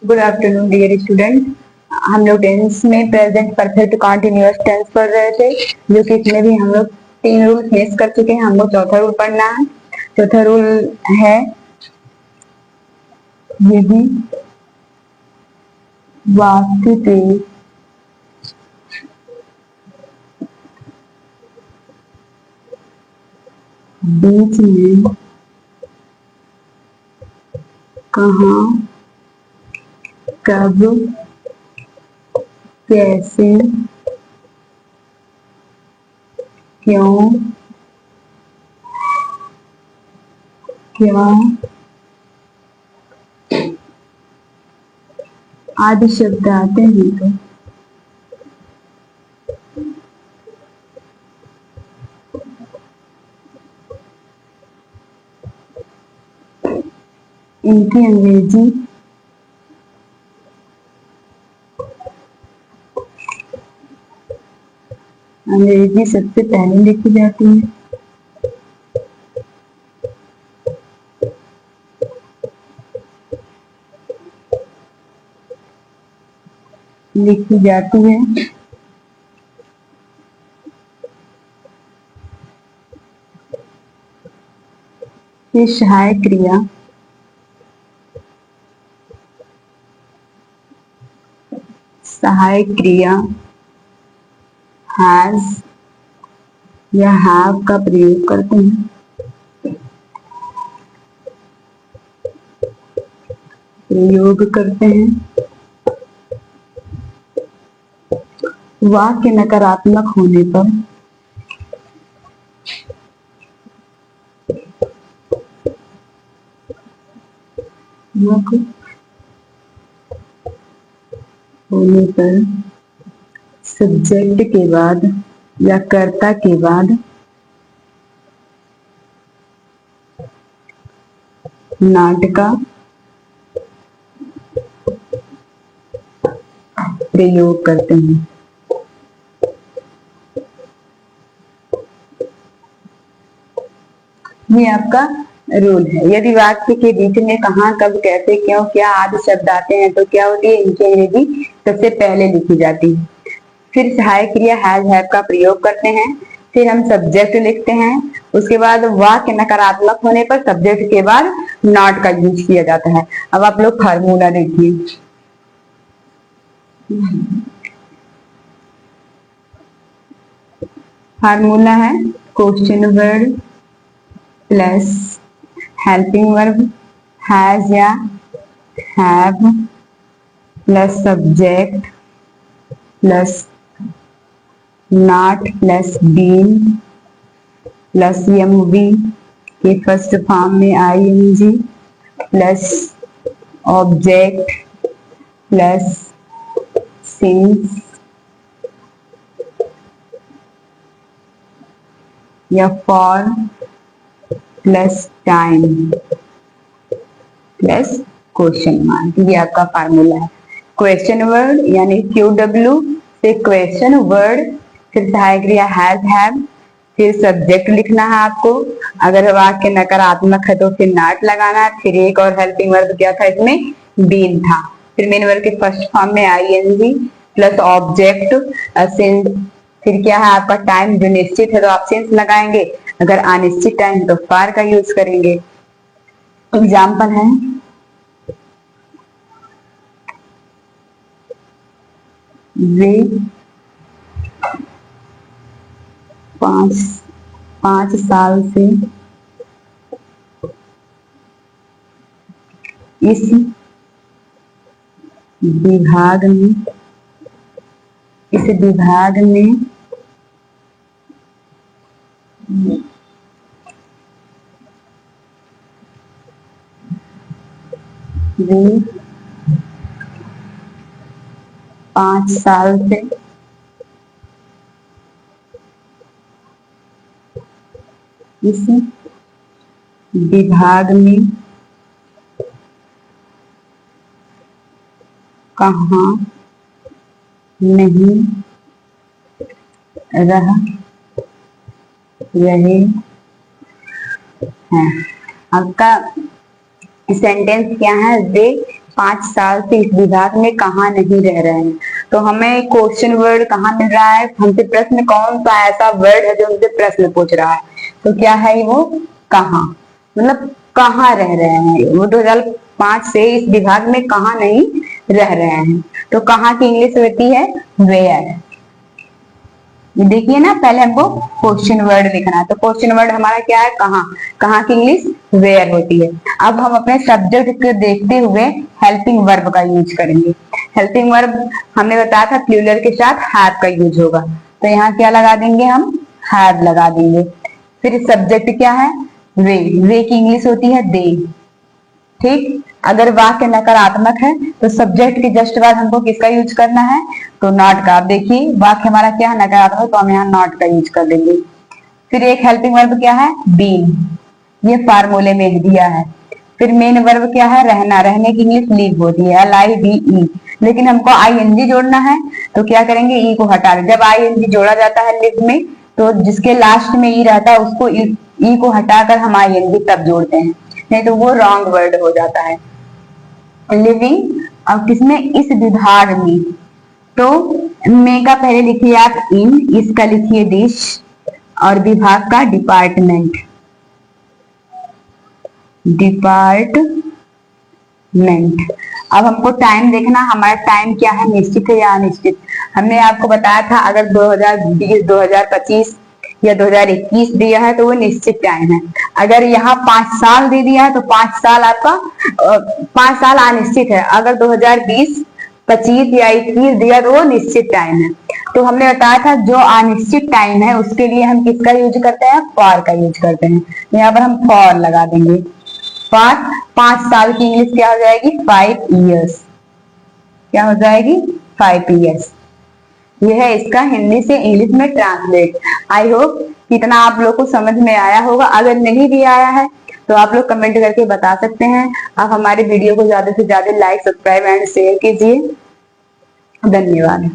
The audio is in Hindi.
Good afternoon dear student. हम लोग टेंस में प्रेजेंट परफेक्ट कॉन्टिन्यूअस टेंस पढ़ रहे थे, जो कि इसमें भी हम लोग 3 रूल मिस कर चुके हैं। हमको चौथा रूल पढ़ना है। चौथा रूल है यदि वाक्य के बीच में कहाँ, कब, कैसे, क्यों, क्या आदि शब्द आते हैं तो इनकी अंग्रेजी सबसे पहले लिखी जाती है। फिर सहायक क्रिया हैज या हैव का प्रयोग करते हैं। वाक्य नकारात्मक होने पर सब्जेक्ट के बाद या कर्ता के बाद नॉट का प्रयोग करते हैं। ये आपका रूल है। यदि वाक्य के बीच में कहाँ, कब, कैसे, क्यों, क्या आदि शब्द आते हैं तो क्या होती है, इनकी अंग्रेजी सबसे पहले लिखी जाती है। फिर सहायक क्रिया हैज हैव का प्रयोग करते हैं। फिर हम सब्जेक्ट लिखते हैं। उसके बाद वाक्य नकारात्मक होने पर सब्जेक्ट के बाद नॉट का यूज किया जाता है। अब आप लोग फार्मूला देखिए। फार्मूला है question word plus helping verb has या have plus subject plus not plus been plus MV के फर्स्ट फॉर्म में ING plus object plus since या for plus time plus question mark. ये आपका फार्मूला है। क्वेश्चन वर्ड यानी QW से क्वेश्चन वर्ड, फिर सहायक क्रिया हैज हैव, फिर सब्जेक्ट लिखना है आपको। अगर वाक्य नकारात्मक है तो फिर नॉट लगाना है। फिर एक और हेल्पिंग वर्ब क्या था इसमें, बीन था। फिर मेन वर्ब के फर्स्ट फॉर्म में आईएनजी प्लस ऑब्जेक्ट सिंस। फिर क्या है आपका टाइम, जो निश्चित है तो आप सिंस लगाएंगे, अगर अनिश्चित टाइम तो फॉर का यूज करेंगे। एग्जाम्पल है वे 5 साल से इस विभाग में वे 5 साल से इस विभाग में कहाँ नहीं रहे हैं। आपका सेंटेंस क्या है, वे 5 साल से इस विभाग में कहाँ नहीं रह रहे हैं। तो हमें क्वेश्चन वर्ड कहाँ मिल रहा है, हमसे प्रश्न कौन सा ऐसा वर्ड है जो हमसे प्रश्न पूछ रहा है। तो क्या है वो, कहाँ, मतलब कहाँ रह रहे हैं वो 2005 से इस विभाग में कहाँ नहीं रह रहे हैं। तो कहाँ की इंग्लिश होती है वेयर। देखिए ना, पहले हमको क्वेश्चन वर्ड लिखना है, तो क्वेश्चन वर्ड हमारा क्या है कहाँ, कहाँ की इंग्लिश वेयर होती है। अब हम अपने सब्जेक्ट को देखते हुए हेल्पिंग वर्ब का यूज करेंगे। हेल्पिंग वर्ब हमने बताया था प्लूरल के साथ हैव का यूज होगा, तो यहाँ क्या लगा देंगे हम, हैव लगा देंगे। फिर सब्जेक्ट क्या है, वे, वे की इंग्लिश होती है दे। ठीक, अगर वाक्य नकारात्मक है तो सब्जेक्ट के जस्ट बाद हमको किसका यूज करना है, तो नॉट का। आप देखिए वाक्य हमारा क्या है नकारात्मक, तो हम यहाँ नॉट का यूज कर देंगे। फिर एक हेल्पिंग वर्ब क्या है बीइंग, ये फार्मूले में दिया है। फिर मेन वर्ब क्या है रहना, रहने की इंग्लिश लिव होती है LIVE, लेकिन हमको ING जोड़ना है तो क्या करेंगे ई को हटा दें। जब ING जोड़ा जाता है लिव में तो जिसके लास्ट में ई रहता है उसको ई को हटाकर हम ING तब जोड़ते हैं, नहीं तो वो रॉन्ग वर्ड हो जाता है। लिविंग और किसमें, इस विभाग में, तो में का पहले लिखिए आप इन, इसका लिखिए दिस, और विभाग का डिपार्टमेंट, डिपार्टमेंट। अब हमको टाइम देखना, हमारा टाइम क्या है निश्चित है या अनिश्चित। हमने आपको बताया था अगर 2020, 2025 या 2021 दिया है तो वो निश्चित टाइम है। अगर यहाँ 5 साल दे दिया है तो 5 साल आपका 5 साल अनिश्चित है। अगर 2020, 25 या 21 दिया तो वो निश्चित टाइम है। तो हमने बताया था जो अनिश्चित टाइम है उसके लिए हम किसका यूज करते हैं, फॉर का यूज करते हैं। यहाँ पर हम फॉर लगा देंगे। फॉर 5 साल की इंग्लिश क्या हो जाएगी 5 years, क्या हो जाएगी 5 years। यह है इसका हिंदी से इंग्लिश में ट्रांसलेट। आई होप इतना आप लोग को समझ में आया होगा। अगर नहीं भी आया है तो आप लोग कमेंट करके बता सकते हैं। आप हमारे वीडियो को ज्यादा से ज्यादा लाइक, सब्सक्राइब एंड शेयर कीजिए। धन्यवाद।